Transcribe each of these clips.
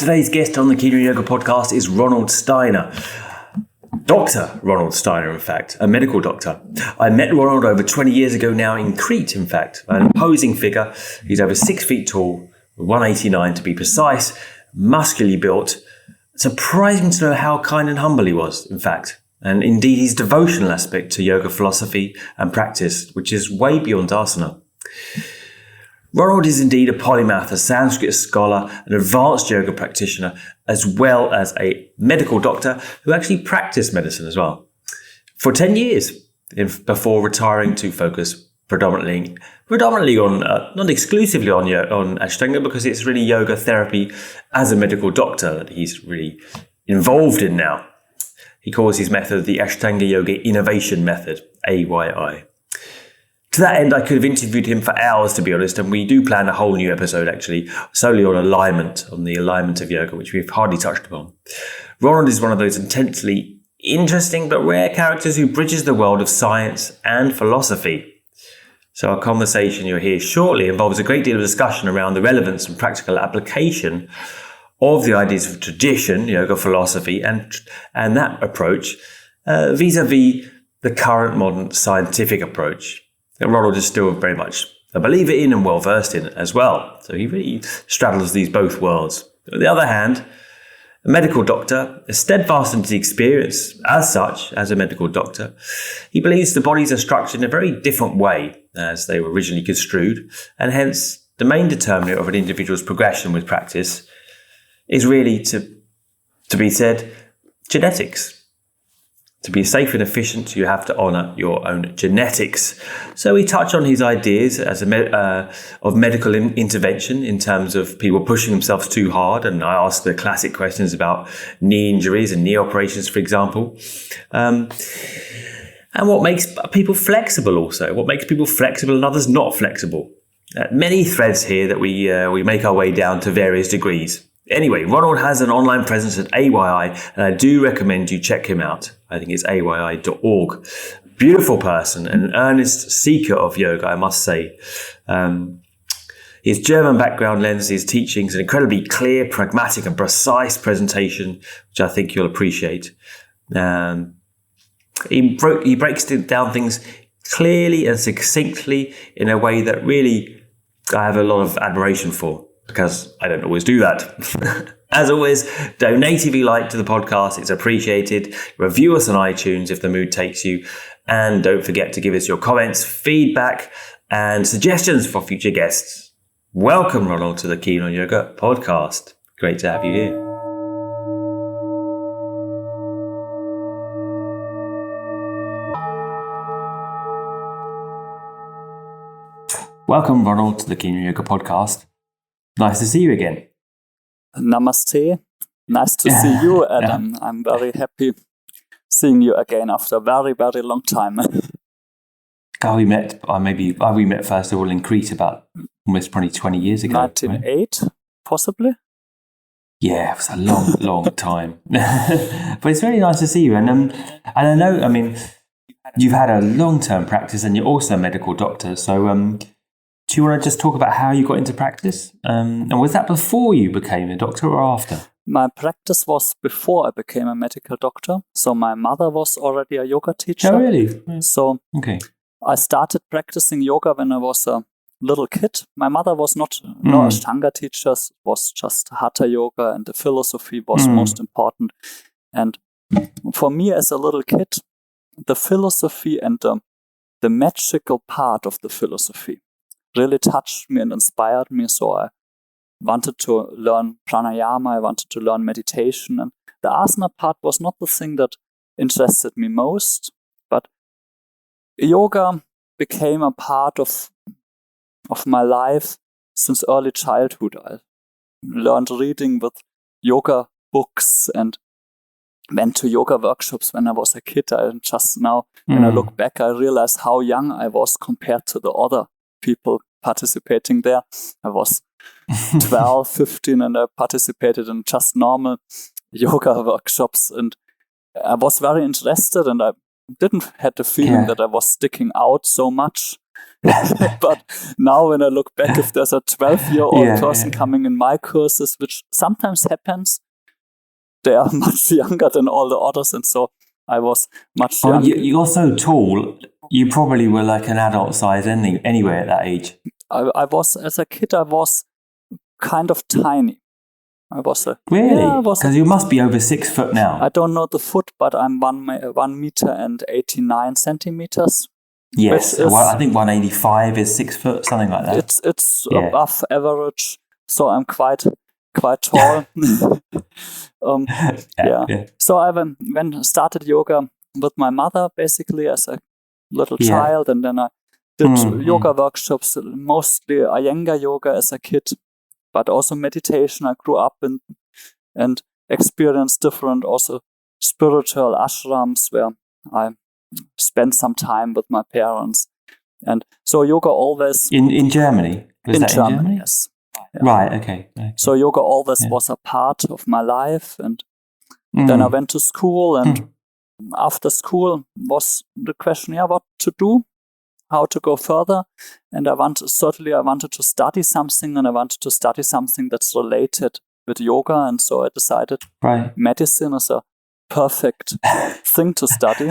Today's guest on the Kino Yoga podcast is Ronald Steiner. Dr. Ronald Steiner, in fact, a medical doctor. I met Ronald over 20 years ago now in Crete, in fact. An imposing figure. He's over 6 feet tall, 189 to be precise, muscularly built. Surprising to know how kind and humble he was, in fact. And indeed his devotional aspect to yoga philosophy and practice, which is way beyond asana. Ronald is indeed a polymath, a Sanskrit scholar, an advanced yoga practitioner, as well as a medical doctor who actually practiced medicine as well. For 10 years, before retiring to focus predominantly on, not exclusively on Ashtanga, because it's really yoga therapy as a medical doctor that he's really involved in now. He calls his method the Ashtanga Yoga Innovation Method, AYI. To that end, I could have interviewed him for hours, to be honest, and we do plan a whole new episode, actually, solely on the alignment of yoga, which we've hardly touched upon. Ronald is one of those intensely interesting but rare characters who bridges the world of science and philosophy. So our conversation you'll hear shortly involves a great deal of discussion around the relevance and practical application of the ideas of tradition, yoga philosophy, and that approach vis-a-vis the current modern scientific approach. And Ronald is still very much a believer in and well versed in it as well. So he really straddles these both worlds. On the other hand, a medical doctor is steadfast in his experience as such, as a medical doctor. He believes the bodies are structured in a very different way as they were originally construed, and hence the main determinant of an individual's progression with practice is really, to be said, genetics. To be safe and efficient, you have to honour your own genetics. So we touch on his ideas as of medical intervention in terms of people pushing themselves too hard. And I ask the classic questions about knee injuries and knee operations, for example. And what makes people flexible also. What makes people flexible and others not flexible. Many threads here that we make our way down to various degrees. Anyway, Ronald has an online presence at AYI, and I do recommend you check him out. I think it's ayi.org. Beautiful person, an earnest seeker of yoga, I must say. His German background lends his teachings an incredibly clear, pragmatic and precise presentation, which I think you'll appreciate. He breaks down things clearly and succinctly in a way that really I have a lot of admiration for, because I don't always do that. As always, donate if you like to the podcast. It's appreciated. Review us on iTunes if the mood takes you. And don't forget to give us your comments, feedback, and suggestions for future guests. Welcome, Ronald, to the Kino Yoga podcast. Great to have you here. Welcome, Ronald, to the Kino Yoga podcast. Nice to see you again. Namaste. Nice to see you, Adam. Yeah. I'm very happy seeing you again after a very, very long time. We met first of all in Crete about almost probably 20 years ago. 1908, right? Possibly? Yeah, it was a long, long time. But it's really nice to see you. And I know, you've had a long-term practice and you're also a medical doctor. So do you want to just talk about how you got into practice? And was that before you became a doctor or after? My practice was before I became a medical doctor. So my mother was already a yoga teacher. Oh, really? So okay. I started practicing yoga when I was a little kid. My mother was no Ashtanga teachers, was just Hatha yoga, and the philosophy was most important. And for me as a little kid, the philosophy and the magical part of the philosophy really touched me and inspired me. So I wanted to learn pranayama, I wanted to learn meditation. And the asana part was not the thing that interested me most, but yoga became a part of my life since early childhood. I learned reading with yoga books and went to yoga workshops when I was a kid. I just now, when I look back, I realize how young I was compared to the other people participating there. I was 12, 15, and I participated in just normal yoga workshops, and I was very interested, and I didn't have the feeling that I was sticking out so much. But now when I look back, if there's a 12-year-old person coming in my courses, which sometimes happens, they are much younger than all the others. And so I was much younger. You're so tall, you probably were like an adult size anyway at that age. I was, as a kid, I was kind of tiny. I was really? Because you must be over 6 foot now. I don't know the foot, but I'm 1 meter and 89 centimeters. Yes, I think 185 is 6 foot, something like that. It's above average, so I'm quite tall. So I started yoga with my mother basically as a little child, and then I did yoga workshops, mostly Iyengar yoga as a kid, but also meditation. I grew up in and experienced different also spiritual ashrams where I spent some time with my parents. And so yoga always... In Germany? Was that in Germany? Yes. Yeah. Right, okay. So yoga always was a part of my life. And then I went to school, and after school was the question, what to do, how to go further. And I wanted to study something, and I wanted to study something that's related with yoga. And so I decided medicine is a perfect thing to study.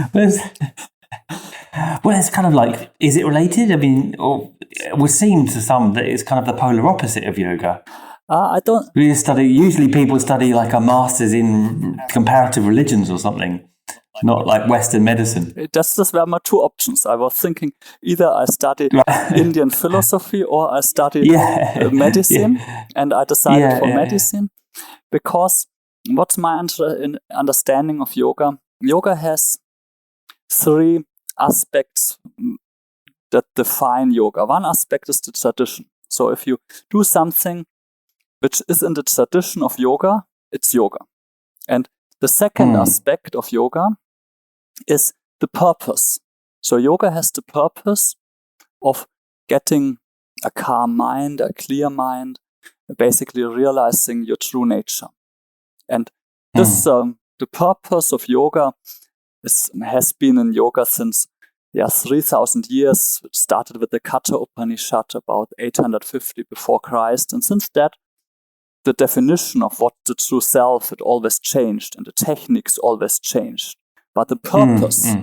Well, it's kind of like, is it related? I mean, it would seem to some that it's kind of the polar opposite of yoga. I don't... Usually people study like a master's in comparative religions or something, not like Western medicine. This were my two options. I was thinking either I study Indian philosophy or I study medicine, and I decided for medicine because what's my understanding of yoga? Yoga has 3 aspects that define yoga. One aspect is the tradition. So if you do something which is in the tradition of yoga, it's yoga. And the second aspect of yoga is the purpose. So yoga has the purpose of getting a calm mind, a clear mind, basically realizing your true nature. And this, the purpose of yoga has been in yoga since 3,000 years. It started with the Katha Upanishad about 850 before Christ. And since that, the definition of what the true self, it always changed, and the techniques always changed. But the purpose,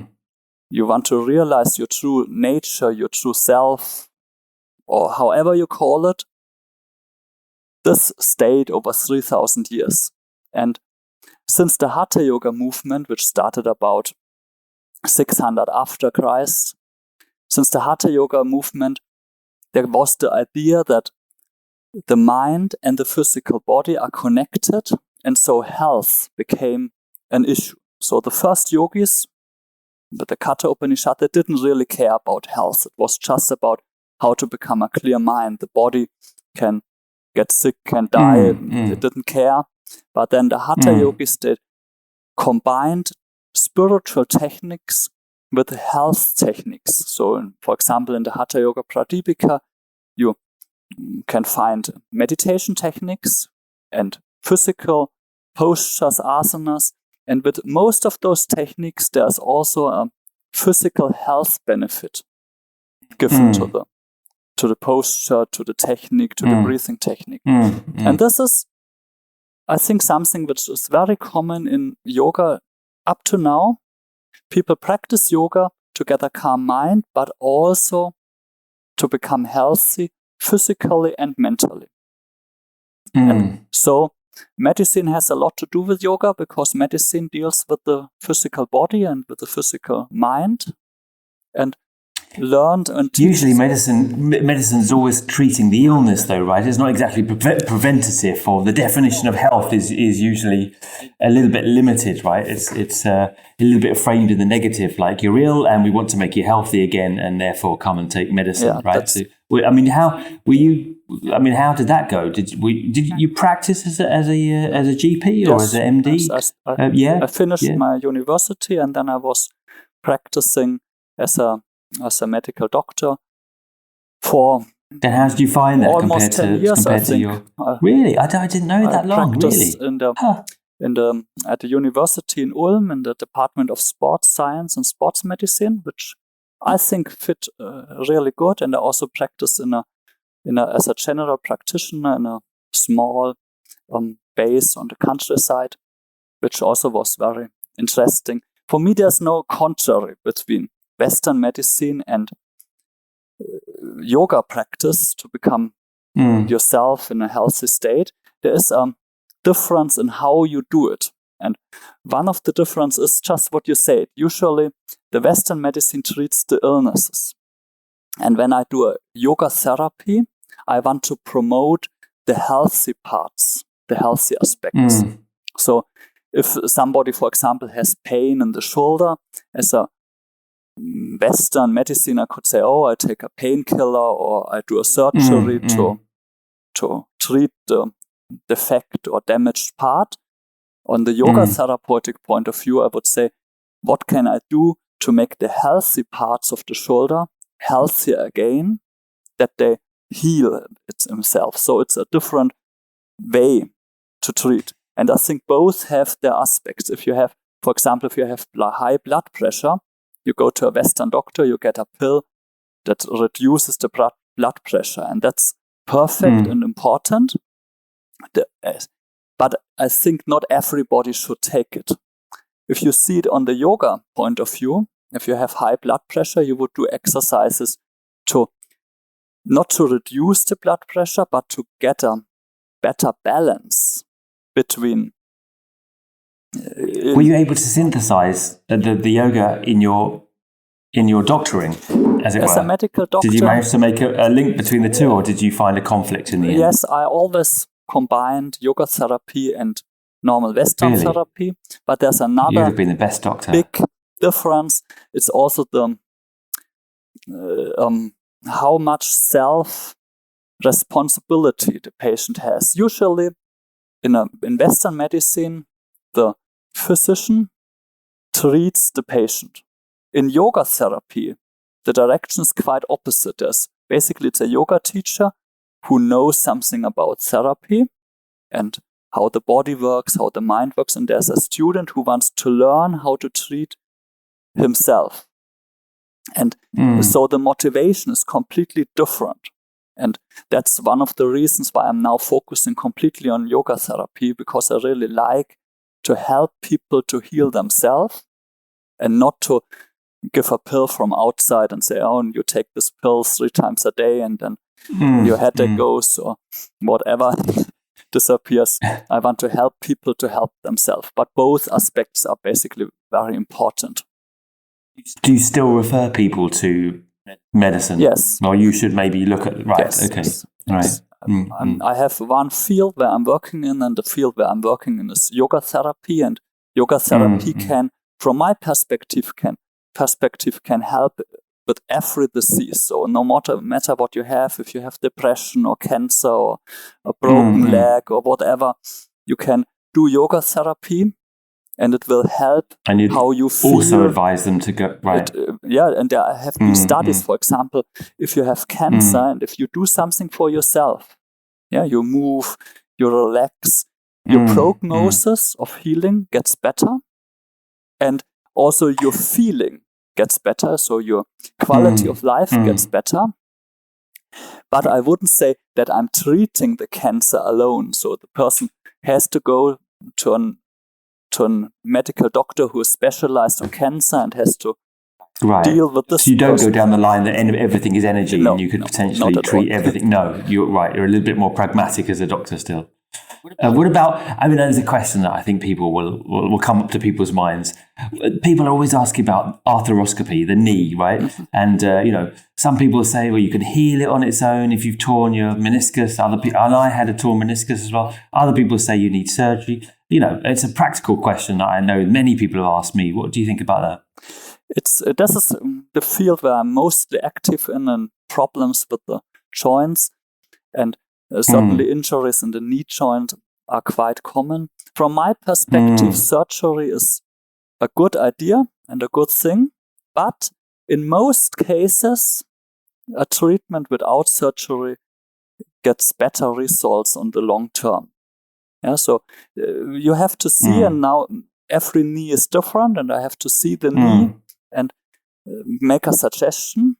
you want to realize your true nature, your true self, or however you call it, this stayed over 3,000 years. And since the Hatha Yoga movement, which started about 600 after Christ, since the Hatha Yoga movement, there was the idea that the mind and the physical body are connected, and so health became an issue. So the first yogis, with the Katha Upanishad, they didn't really care about health. It was just about how to become a clear mind. The body can get sick, can die. They didn't care. But then the Hatha yogis, they combined spiritual techniques with health techniques. So, for example, in the Hatha Yoga Pradipika, you can find meditation techniques and physical postures, asanas. And with most of those techniques, there's also a physical health benefit given to the posture, to the technique, to the breathing technique. And this is, I think, something which is very common in yoga up to now. People practice yoga to get a calm mind, but also to become healthy physically and mentally. And so medicine has a lot to do with yoga, because medicine deals with the physical body and with the physical mind, and learned and usually medicine's always treating the illness, though, right? It's not exactly preventative, or the definition of health is usually a little bit limited, right? It's a little bit framed in the negative, like you're ill and we want to make you healthy again, and therefore come and take medicine, right? So, I mean, how did that go? Did you practice as a GP or as an MD? Yes, I finished my university, and then I was practicing as a medical doctor for. Then how did you find that almost 10 years? I think. Really, I didn't know that long. Really, at the university in Ulm in the Department of Sports Science and Sports Medicine, which I think fit really good, and I also practice as a general practitioner in a small base on the countryside, which also was very interesting. For me, there's no contrary between Western medicine and yoga practice to become yourself in a healthy state. There is a difference in how you do it. And one of the differences is just what you said. Usually, the Western medicine treats the illnesses. And when I do a yoga therapy, I want to promote the healthy parts, the healthy aspects. So if somebody, for example, has pain in the shoulder, as a Western medicine, I could say, I take a painkiller or I do a surgery to treat the defect or damaged part. On the yoga therapeutic point of view, I would say, what can I do to make the healthy parts of the shoulder healthier again, that they heal it themselves? So it's a different way to treat. And I think both have their aspects. If you have, for example, high blood pressure, you go to a Western doctor, you get a pill that reduces the blood pressure. And that's perfect and important. But I think not everybody should take it. If you see it on the yoga point of view, if you have high blood pressure, you would do exercises not to reduce the blood pressure, but to get a better balance between. Were you able to synthesize the yoga in your doctoring, as it were? As a medical doctor, did you manage to make a link between the two, or did you find a conflict in the end? Yes, I always combined yoga therapy and normal Western therapy, but there's another You'd have been the best doctor. Big difference. It's also the how much self-responsibility the patient has. Usually in Western medicine, the physician treats the patient. In yoga therapy, the direction is quite opposite. Basically, it's a yoga teacher who knows something about therapy and how the body works, how the mind works, and there's a student who wants to learn how to treat himself. And so the motivation is completely different. And that's one of the reasons why I'm now focusing completely on yoga therapy, because I really like to help people to heal themselves and not to give a pill from outside and say, you take this pill 3 times a day and then your headache goes or whatever disappears. I want to help people to help themselves. But both aspects are basically very important. Do you still refer people to medicine? Yes. Or you should maybe look at... Right, yes, okay. Yes, right. Yes. I have one field where I'm working in, and the field where I'm working in is yoga therapy. And yoga therapy can, from my perspective, can help with every disease. So no matter what you have, if you have depression or cancer or a broken leg or whatever, you can do yoga therapy, and it will help how you feel. Also advise them to go, right. And there have been studies, for example, if you have cancer and if you do something for yourself, you move, you relax, your prognosis of healing gets better, and also your feeling gets better, so your quality of life gets better. But I wouldn't say that I'm treating the cancer alone. So the person has to go to a medical doctor who is specialized on cancer and has to deal with this. So you don't go down the line that everything is energy and you could potentially treat everything. No, you're right. You're a little bit more pragmatic as a doctor still. What about, there's a question that I think people will come up to people's minds. People are always asking about arthroscopy, the knee, right? And, some people say, well, you can heal it on its own if you've torn your meniscus. And I had a torn meniscus as well. Other people say you need surgery. It's a practical question that I know many people have asked me. What do you think about that? This is the field where I'm mostly active in, and problems with the joints. And certainly injuries in the knee joint are quite common. From my perspective, surgery is a good idea and a good thing. But in most cases, a treatment without surgery gets better results on the long term. So you have to see, and now every knee is different, and I have to see the knee. And make a suggestion.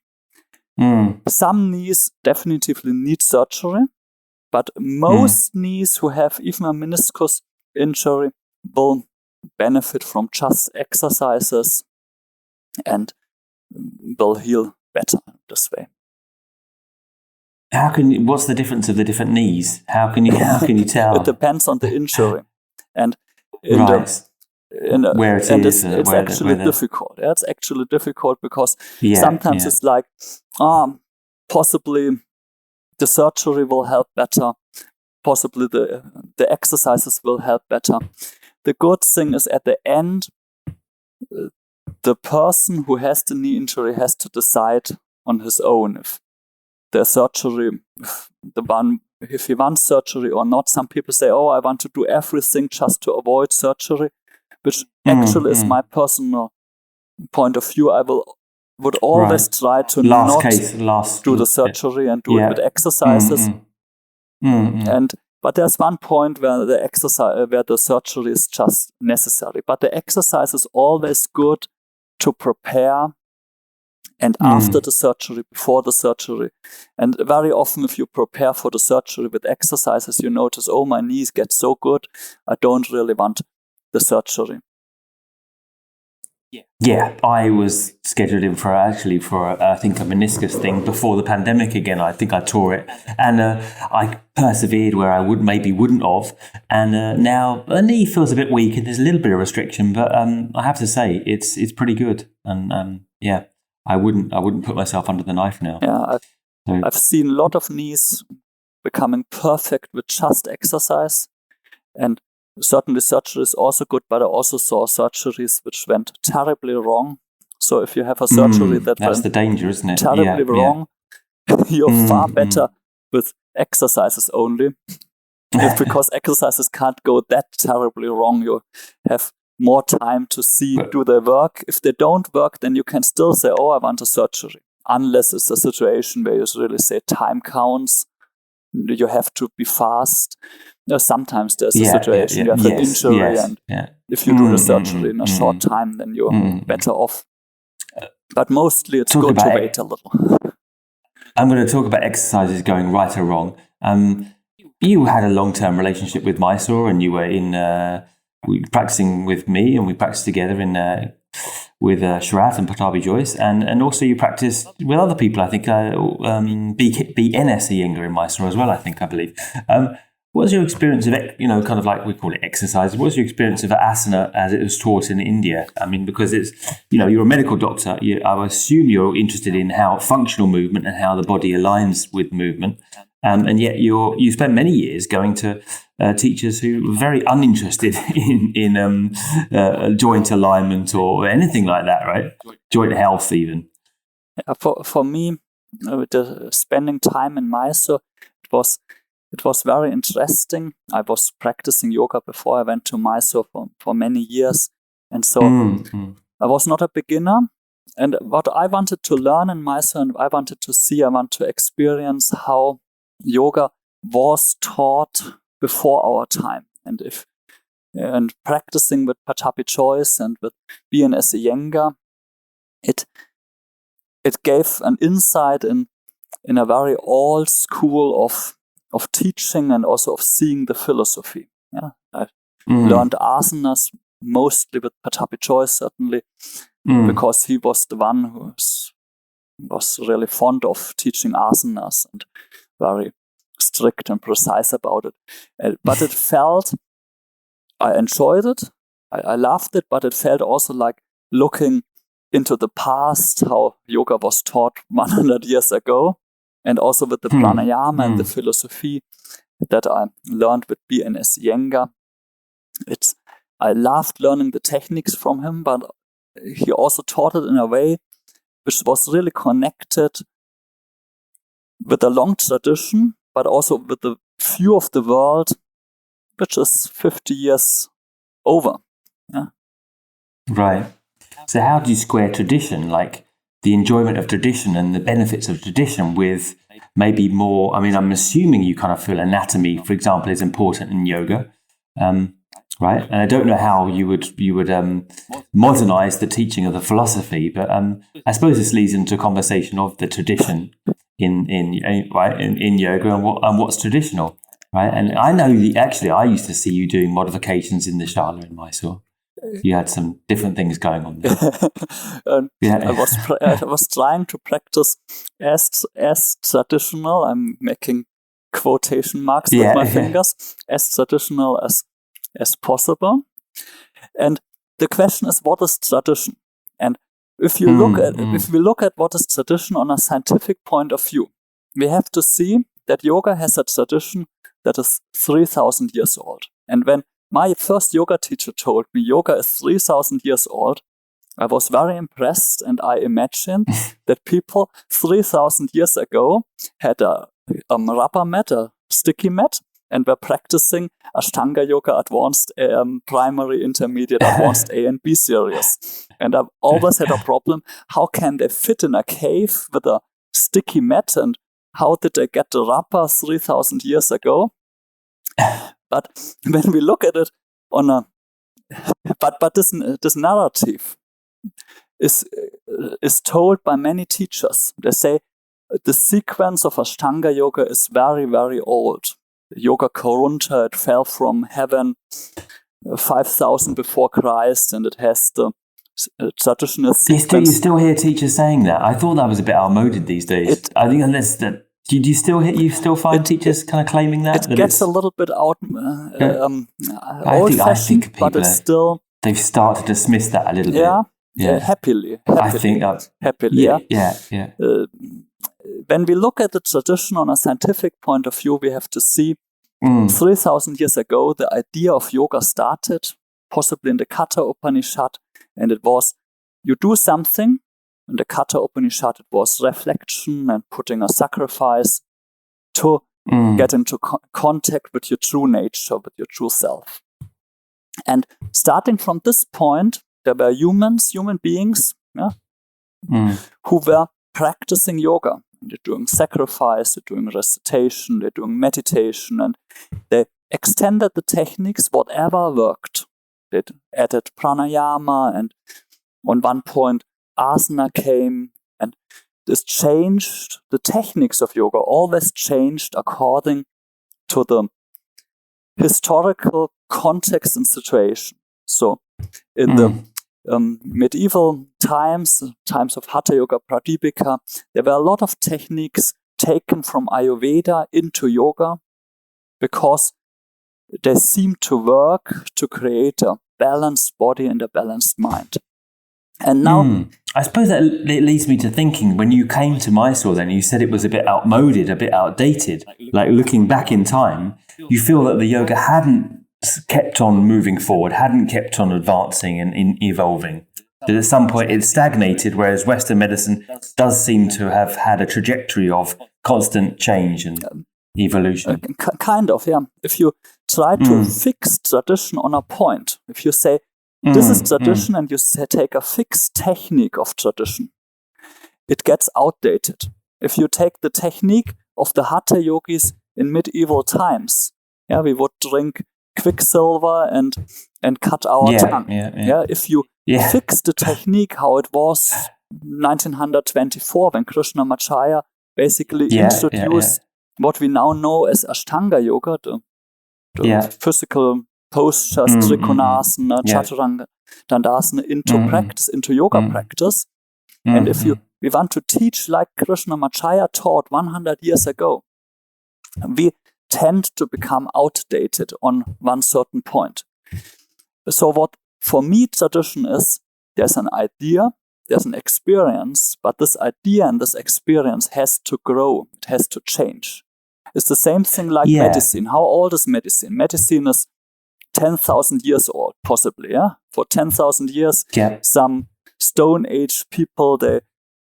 Some knees definitively need surgery, but most knees who have even a meniscus injury will benefit from just exercises and will heal better this way. What's the difference of the different knees? How can you tell? It depends on the injury, and where it is. It's actually difficult. Yeah, it's actually difficult because sometimes it's like, possibly the surgery will help better. Possibly the exercises will help better. The good thing is at the end, the person who has the knee injury has to decide on his own if the surgery, if he wants surgery or not. Some people say, I want to do everything just to avoid surgery, which actually is my personal point of view. I would always try to not do the surgery and do it with exercises. But there's one point where the surgery is just necessary. But the exercise is always good to prepare, and after the surgery, before the surgery. And very often if you prepare for the surgery with exercises, you notice, my knees get so good, I don't really want the surgery. Yeah, I was scheduled in for I think a meniscus thing before the pandemic again. I think I tore it, and I persevered where I wouldn't have, and now the knee feels a bit weak and there's a little bit of restriction, but I have to say it's pretty good, and I wouldn't put myself under the knife now. Yeah, I've seen a lot of knees becoming perfect with just exercise, and certainly surgery is also good, but I also saw surgeries which went terribly wrong. So if you have a surgery that's the danger, isn't it? Terribly wrong, you're far better with exercises only. Because exercises can't go that terribly wrong. You have more time to do they work. If they don't work, then you can still say, I want a surgery. Unless it's a situation where you really say time counts, you have to be fast. Sometimes there's a situation you have an injury, and if you do the surgery in a short time, then you're better off. But mostly it's good to wait a little. I'm going to talk about exercises going right or wrong. You had a long-term relationship with Mysore, and you were practicing with me, and we practiced together with Sharath and Pattabhi Jois, and also you practiced with other people. I think BNS Iyengar in Mysore as well. I believe. What was your experience of, kind of like we call it exercise? What was your experience of asana as it was taught in India? I mean, because it's, you're a medical doctor. I assume you're interested in how functional movement and how the body aligns with movement. And yet you spent many years going to teachers who were very uninterested in joint alignment or anything like that, right? Joint health even. For me, with spending time in Mysore, it was very interesting. I was practicing yoga before I went to Mysore for many years. And so I was not a beginner. And what I wanted to learn in Mysore, and I want to experience how yoga was taught before our time. And practicing with Pattabhi Jois and with BNS Iyengar, it gave an insight in a very old school of teaching and also of seeing the philosophy. Yeah, I learned asanas mostly with Pattabhi Jois, certainly, because he was the one who was really fond of teaching asanas and very strict and precise about it. But it felt, I enjoyed it, I loved it, but it felt also like looking into the past, how yoga was taught 100 years ago. And also with the pranayama and the philosophy that I learned with BNS Iyengar. I loved learning the techniques from him, but he also taught it in a way which was really connected with a long tradition, but also with the view of the world, which is 50 years over. Yeah. Right. So how do you square tradition, like the enjoyment of tradition and the benefits of tradition with maybe more, I'm assuming you kind of feel anatomy, for example, is important in yoga. right? And I don't know how you would modernize the teaching of the philosophy, but I suppose this leads into a conversation of the tradition in yoga and what's traditional, right? And I know I used to see you doing modifications in the shala in Mysore. You had some different things going on there. I was trying to practice as traditional. I'm making quotation marks with my fingers, as traditional as possible. And the question is, what is tradition? And if you if we look at what is tradition on a scientific point of view, we have to see that yoga has a tradition that is 3,000 years old. And when my first yoga teacher told me yoga is 3,000 years old, I was very impressed, and I imagined that people 3,000 years ago had a rubber mat, a sticky mat, and were practicing Ashtanga Yoga advanced, primary, intermediate, advanced A and B series. And I've always had a problem. How can they fit in a cave with a sticky mat, and how did they get the rubber 3,000 years ago? But when we look at it but this narrative is told by many teachers. They say the sequence of Ashtanga Yoga is very, very old. Yoga Karunta, it fell from heaven 5,000 before Christ, and it has the traditional sequence. You still hear teachers saying that? I thought that was a bit outmoded these days. I think unless that. Do you still find teachers kind of claiming that? It gets a little bit old-fashioned, but it's still... They've started to dismiss that a little bit. Yeah, happily. I think that's... Happily, yeah. When we look at the tradition on a scientific point of view, we have to see 3,000 years ago, the idea of yoga started, possibly in the Katha Upanishad, and it was, you do something. In the Katha Upanishad, it was reflection and putting a sacrifice to get into contact with your true nature, with your true self. And starting from this point, there were human beings, who were practicing yoga. They're doing sacrifice, they're doing recitation, they're doing meditation, and they extended the techniques, whatever worked. They added pranayama, and on one point, asana came, and this changed the techniques of yoga, always changed according to the historical context and situation. So in the medieval times of Hatha Yoga, Pradipika, there were a lot of techniques taken from Ayurveda into yoga because they seemed to work to create a balanced body and a balanced mind. And now, I suppose that it leads me to thinking, when you came to Mysore then, you said it was a bit outmoded, a bit outdated. Like looking back in time, you feel that the yoga hadn't kept on moving forward, hadn't kept on advancing and evolving. That at some point it stagnated, whereas Western medicine does seem to have had a trajectory of constant change and evolution. Kind of, yeah. If you try to fix tradition on a point, if you say, this is tradition, and you take a fixed technique of tradition, it gets outdated. If you take the technique of the Hatha yogis in medieval times, we would drink quicksilver and cut our tongue. If you fix the technique how it was 1924 when Krishnamacharya basically introduced what we now know as Ashtanga Yoga, the physical postures, Trikonasana, Chaturanga, Dandasana into practice, into yoga practice. And if we want to teach like Krishnamacharya taught 100 years ago, we tend to become outdated on one certain point. So what for me tradition is, there's an idea, there's an experience, but this idea and this experience has to grow, it has to change. It's the same thing like medicine. How old is medicine? Medicine is 10,000 years old, possibly, For 10,000 years, some Stone Age people, they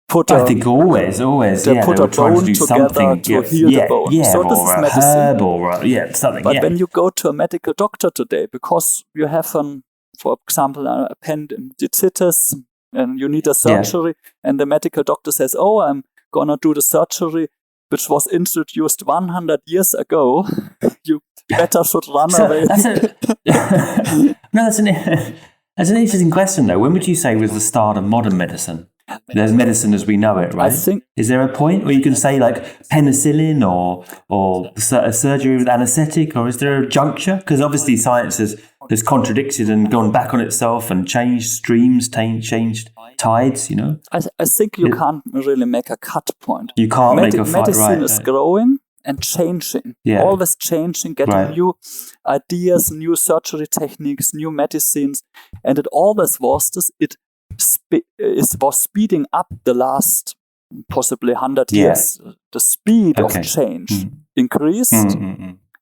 put I think always, they put a bone together to heal the bone. So this is medicine. Something. But when you go to a medical doctor today, because you have, for example, an appendicitis, and you need a surgery, and the medical doctor says, "Oh, I'm gonna do the surgery," which was introduced 100 years ago, you better should run So away. that's an interesting question, though. When would you say was the start of modern medicine? There's medicine as we know it, right? I think, is there a point where you can say like penicillin or surgery with anaesthetic, or is there a juncture? Because obviously science has contradicted and gone back on itself and changed streams, changed tides. I think you can't really make a cut point. You can't make a fight, medicine right? is growing and changing, always changing, getting new ideas, new surgery techniques, new medicines, and it always was this. It was speeding up the last possibly 100 years. The speed of change increased,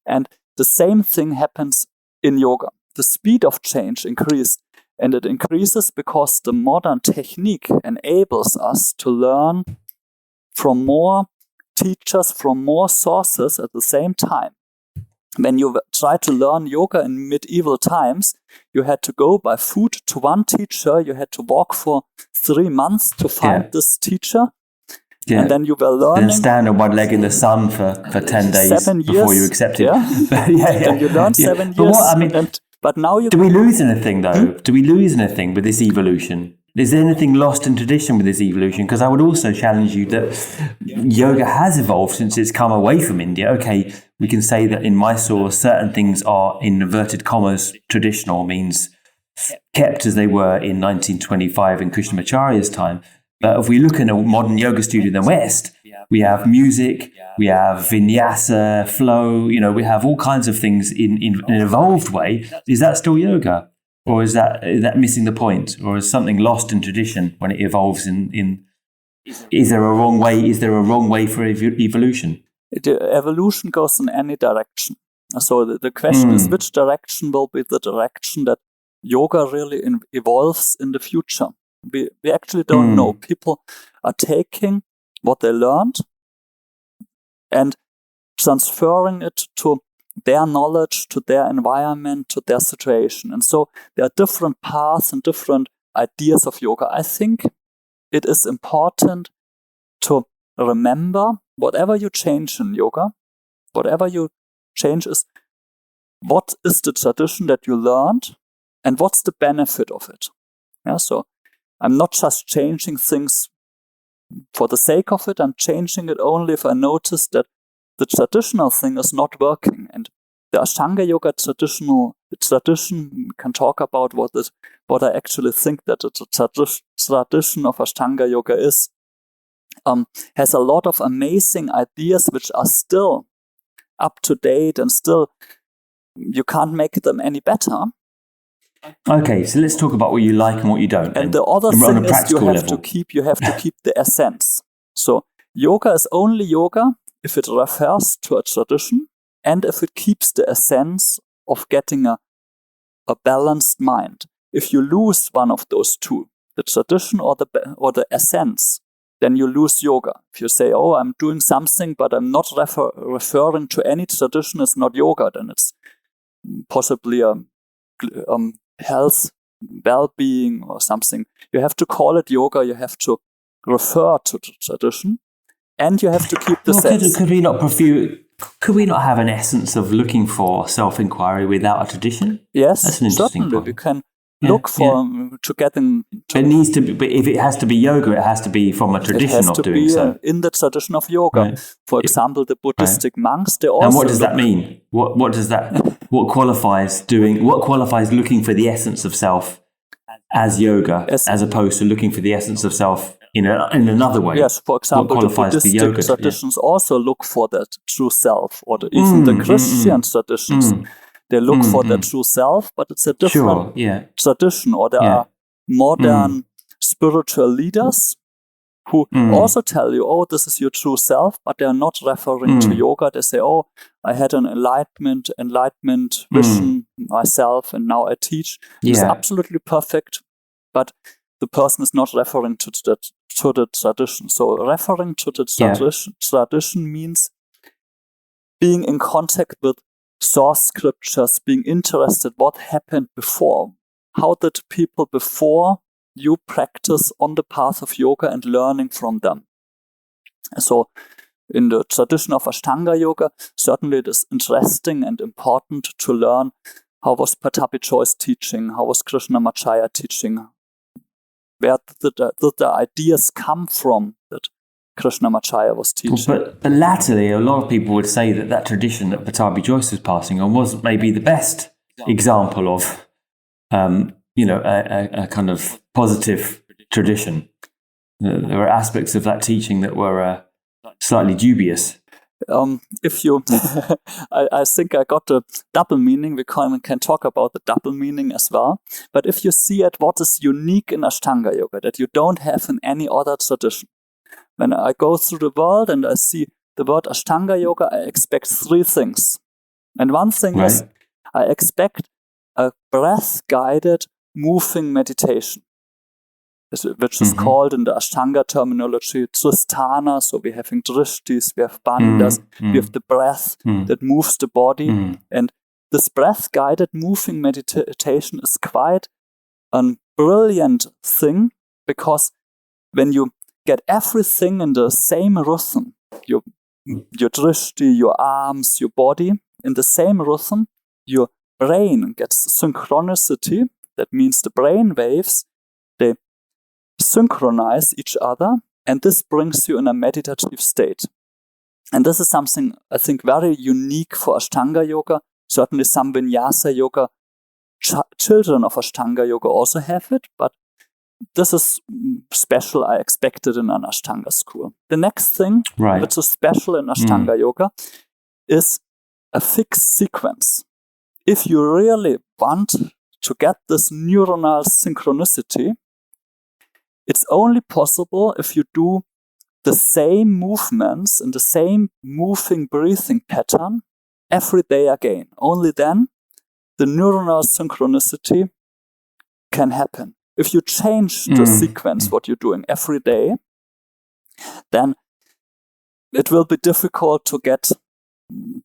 and the same thing happens in yoga. The speed of change increased, and it increases because the modern technique enables us to learn from more teachers, from more sources at the same time. When you try to learn yoga in medieval times, you had to go by foot to one teacher. You had to walk for 3 months to find this teacher. Yeah. And then you were learning. Then stand on one leg in the sun for 10 days 7 years, before you accepted. Yeah. And you learned 7 years. But what, I mean, but now you... Do we lose anything, though? Do we lose anything with this evolution? Is there anything lost in tradition with this evolution? Because I would also challenge you that yoga has evolved since it's come away from India. Okay, we can say that in Mysore, certain things are, in inverted commas, traditional, means kept as they were in 1925 in Krishnamacharya's time. But if we look in a modern yoga studio in the West, we have music, we have vinyasa, flow, we have all kinds of things in an evolved way. Is that still yoga? Or is that missing the point? Or is something lost in tradition when it evolves is there a wrong way? Is there a wrong way for evolution? The evolution goes in any direction. So the question is, which direction will be the direction that yoga really evolves in the future? We actually don't know. People are taking what they learned and transferring it to their knowledge, to their environment, to their situation. And so there are different paths and different ideas of yoga. I think it is important to remember whatever you change in yoga, whatever you change is, what is the tradition that you learned and what's the benefit of it? Yeah, so I'm not just changing things for the sake of it. I'm changing it only if I notice that the traditional thing is not working. And the Ashtanga Yoga tradition can talk about what I actually think that the tradition of Ashtanga Yoga is. Has a lot of amazing ideas which are still up to date and still you can't make them any better. Okay, so let's talk about what you like and what you don't. And the other thing is you have to keep the essence. So yoga is only yoga if it refers to a tradition and if it keeps the essence of getting a balanced mind. If you lose one of those two, the tradition or the essence, then you lose yoga. If you say, oh, I'm doing something, but I'm not referring to any tradition, it's not yoga, then it's possibly a health, well-being or something. You have to call it yoga, you have to refer to the tradition, and you have to keep the sense. Could we not have an essence of looking for self-inquiry without a tradition? Yes, that's an interesting certainly. point. We can look for to getting. It needs to be, but if it has to be yoga, it has to be from a tradition of doing so. It has to be in the tradition of yoga. Right. For example, the Buddhistic monks, they also. And what does that mean? What does that? What qualifies doing? What qualifies looking for the essence of self as yoga, as opposed to looking for the essence of self in another way? Yes, for example, the Buddhistic traditions also look for that true self, or even the Christian traditions. They look for the true self, but it's a different tradition. Or there are modern spiritual leaders who also tell you, oh, this is your true self, but they are not referring to yoga. They say, oh, I had an enlightenment vision myself, and now I teach. It's absolutely perfect, but the person is not referring to the tradition. So referring to the tradition means being in contact with source scriptures, being interested what happened before. How did people before you practice on the path of yoga and learning from them? So in the tradition of Ashtanga Yoga, certainly it is interesting and important to learn how was Pattabhi Jois teaching, how was Krishnamacharya teaching, where did the ideas come from that Krishnamacharya was teaching. But latterly, a lot of people would say that tradition that Pattabhi Jois was passing on was maybe the best example of, a kind of positive tradition. There were aspects of that teaching that were slightly dubious. If you, I think I got a double meaning. We can talk about the double meaning as well. But if you see at what is unique in Ashtanga Yoga that you don't have in any other tradition. When I go through the world and I see the word Ashtanga Yoga, I expect three things. And one thing is I expect a breath-guided moving meditation, which is called in the Ashtanga terminology Tristana. So we're having drishtis, we have bandhas, we have the breath that moves the body. And this breath-guided moving meditation is quite a brilliant thing, because when you get everything in the same rhythm, your drishti, your arms, your body, in the same rhythm, your brain gets synchronicity. That means the brain waves, they synchronize each other, and this brings you in a meditative state. And this is something I think very unique for Ashtanga Yoga. Certainly some Vinyasa Yoga, children of Ashtanga Yoga also have it, but this is special. I expected in an Ashtanga school. The next thing, which is special in Ashtanga Yoga, is a fixed sequence. If you really want to get this neuronal synchronicity, it's only possible if you do the same movements and the same moving breathing pattern every day again. Only then the neuronal synchronicity can happen. If you change the sequence, what you're doing every day, then it will be difficult to get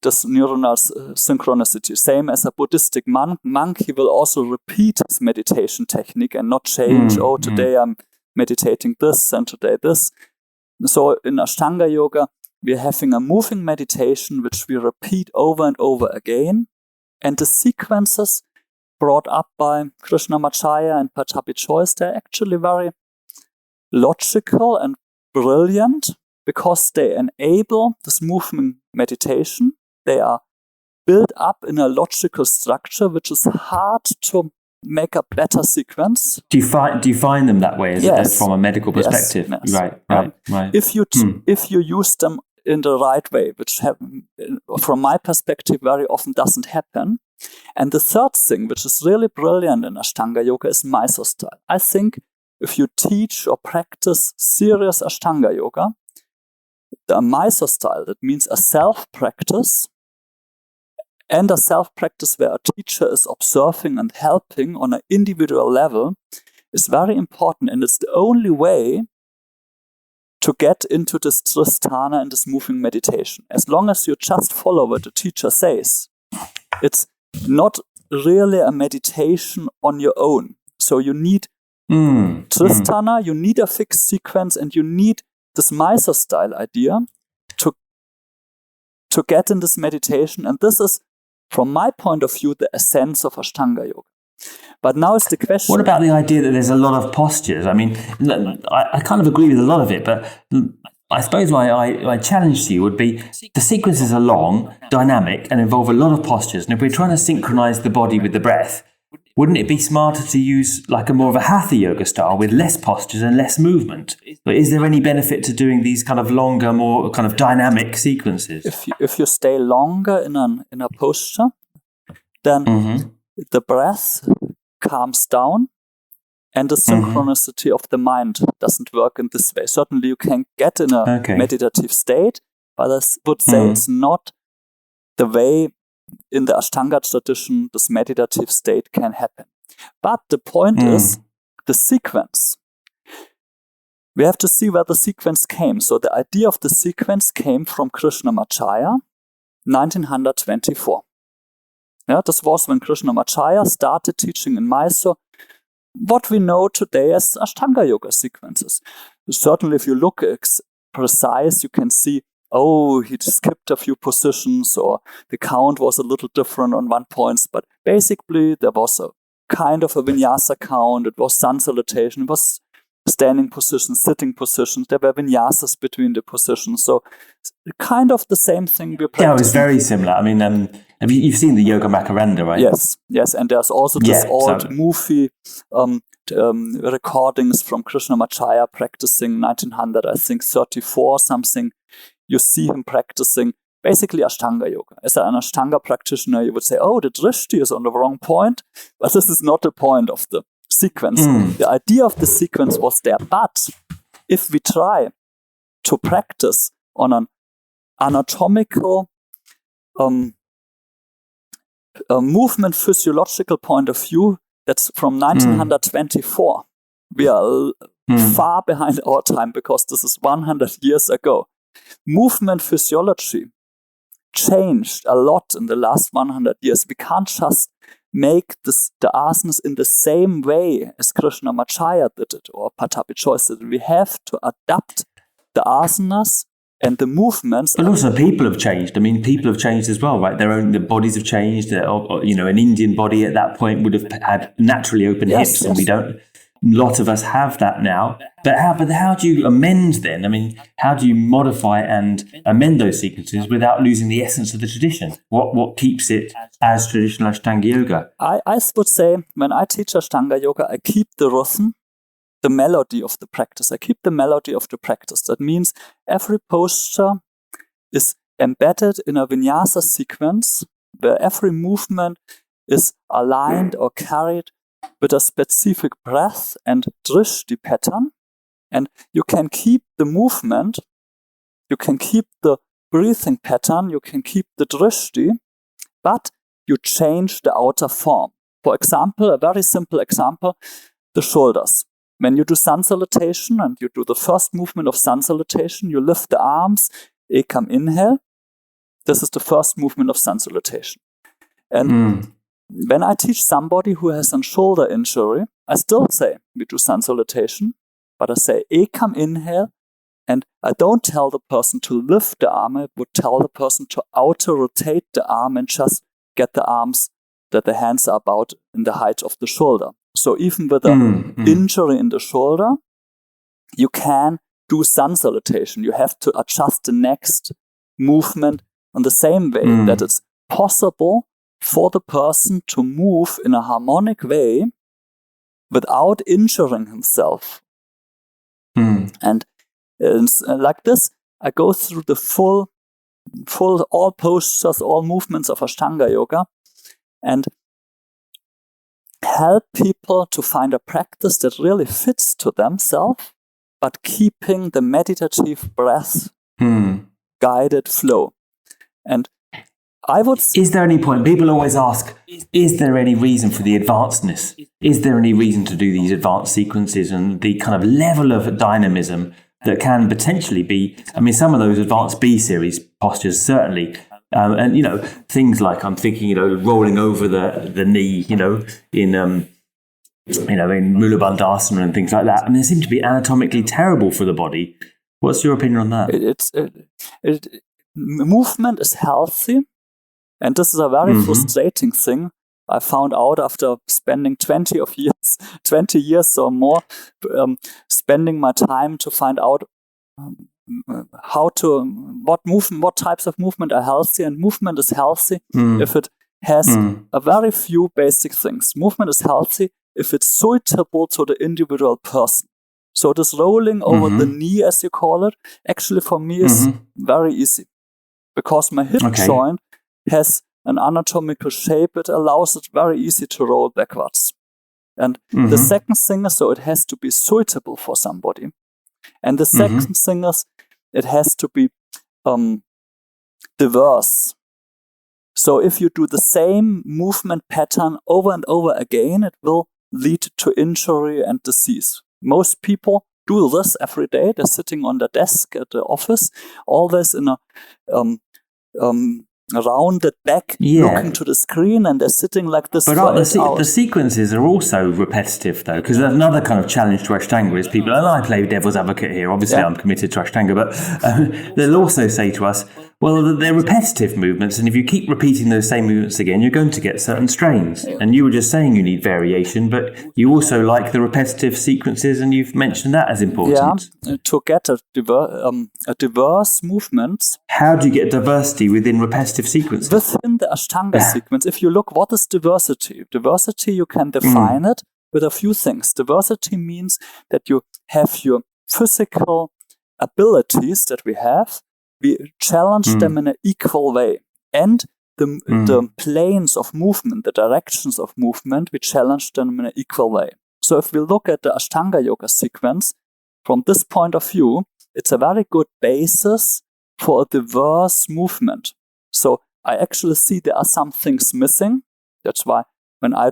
this neuronal synchronicity. Same as a Buddhistic monk, he will also repeat his meditation technique and not change, today I'm meditating this and today this. So in Ashtanga Yoga, we're having a moving meditation which we repeat over and over again. And the sequences brought up by Krishnamacharya and Pattabhi Jois, they're actually very logical and brilliant, because they enable this movement meditation. They are built up in a logical structure which is hard to make a better sequence. Do you find them that way? Yes. From a medical perspective? Yes. Right. If you use them in the right way, which from my perspective very often doesn't happen. And the third thing, which is really brilliant in Ashtanga Yoga, is Mysore style. I think if you teach or practice serious Ashtanga Yoga, the Mysore style, that means a self-practice, and a self-practice where a teacher is observing and helping on an individual level, is very important. And it's the only way to get into this Tristana and this moving meditation. As long as you just follow what the teacher says, it's not really a meditation on your own. So you need Tristana, you need a fixed sequence, and you need this Mysore style idea to get in this meditation. And this is, from my point of view, the essence of Ashtanga Yoga. But now is the question... What about the idea that there's a lot of postures? I mean, I kind of agree with a lot of it, but I suppose my challenge to you would be the sequences are long, dynamic, and involve a lot of postures. And if we're trying to synchronize the body with the breath, wouldn't it be smarter to use like a more of a Hatha Yoga style with less postures and less movement? But is there any benefit to doing these kind of longer, more kind of dynamic sequences? If you stay longer in a posture, then the breath calms down, and the synchronicity of the mind doesn't work in this way. Certainly you can get in a meditative state, but I would say it's not the way in the Ashtanga tradition this meditative state can happen. But the point is the sequence. We have to see where the sequence came. So the idea of the sequence came from Krishnamacharya, 1924. This was when Krishnamacharya started teaching in Mysore what we know today as Ashtanga Yoga sequences. Certainly, if you look precise, you can see oh, he skipped a few positions, or the count was a little different on one point. But basically, there was a kind of a vinyasa count. It was sun salutation. It was standing positions, sitting positions. There were vinyasas between the positions. So kind of the same thing we're practicing. Yeah, it was very similar. I mean, you've seen the Yoga Makaranda, right? Yes. And there's also this old movie recordings from Krishnamacharya practicing 1900, I think 34 something. You see him practicing basically Ashtanga Yoga. As an Ashtanga practitioner, you would say, oh, the drishti is on the wrong point, but this is not the point of the sequence. The idea of the sequence was there. But if we try to practice on an anatomical movement physiological point of view, that's from 1924. We are far behind our time because this is 100 years ago. Movement physiology changed a lot in the last 100 years. We can't just make the asanas in the same way as Krishnamacharya did it or Pattabhi Jois did it. We have to adapt the asanas and the movements. But also people have changed. I mean, people have changed as well, right? The bodies have changed. An Indian body at that point would have had naturally open hips, and we don't. A lot of us have that now. But how do you amend then? I mean, how do you modify and amend those sequences without losing the essence of the tradition? What keeps it as traditional Ashtanga Yoga? I would say when I teach Ashtanga Yoga, I keep the rhythm, the melody of the practice. I keep the melody of the practice. That means every posture is embedded in a vinyasa sequence where every movement is aligned or carried with a specific breath and drishti pattern. And you can keep the movement, you can keep the breathing pattern, you can keep the drishti, but you change the outer form. For example, a very simple example, the shoulders. When you do sun salutation and you do the first movement of sun salutation, you lift the arms, ekam inhale. This is the first movement of sun salutation. And when I teach somebody who has a shoulder injury, I still say we do sun salutation, but I say ekam inhale, and I don't tell the person to lift the arm. I would tell the person to outer rotate the arm and just get the arms, that the hands are about in the height of the shoulder. So even with an injury in the shoulder, you can do sun salutation. You have to adjust the next movement in the same way that it's possible for the person to move in a harmonic way without injuring himself. And like this, I go through the full all postures, all movements of Ashtanga Yoga, and help people to find a practice that really fits to themselves, but keeping the meditative breath guided flow. And I would. Is there any point? People always ask, is there any reason for the advancedness? Is there any reason to do these advanced sequences and the kind of level of dynamism that can potentially be? I mean, some of those advanced B series postures certainly, and things like I'm thinking, rolling over the knee, in Mula Bandhasana and things like that. And they seem to be anatomically terrible for the body. What's your opinion on that? Movement is healthy. And this is a very frustrating thing. I found out after spending 20 years or more, spending my time to find out what types of movement are healthy. And movement is healthy if it has a very few basic things. Movement is healthy if it's suitable to the individual person. So this rolling over the knee, as you call it, actually for me is very easy, because my hip joint has an anatomical shape. It allows it very easy to roll backwards. And the second thing is, so it has to be suitable for somebody. And the second thing is, it has to be diverse. So if you do the same movement pattern over and over again, it will lead to injury and disease. Most people do this every day. They're sitting on the desk at the office, always in a rounded back, looking to the screen, and they're sitting like this for 8 hours. The sequences are also repetitive, though, because another kind of challenge to Ashtanga is people, and I play devil's advocate here, obviously I'm committed to Ashtanga, but they'll also say to us, well, they're repetitive movements, and if you keep repeating those same movements again, you're going to get certain strains. And you were just saying you need variation, but you also like the repetitive sequences, and you've mentioned that as important. Yeah, to get a diverse movement. How do you get diversity within repetitive sequences? Within the Ashtanga sequence, if you look, what is diversity? Diversity, you can define it with a few things. Diversity means that you have your physical abilities that we have, we challenge them in an equal way. And the planes of movement, the directions of movement, we challenge them in an equal way. So if we look at the Ashtanga Yoga sequence, from this point of view, it's a very good basis for a diverse movement. So I actually see there are some things missing. That's why when I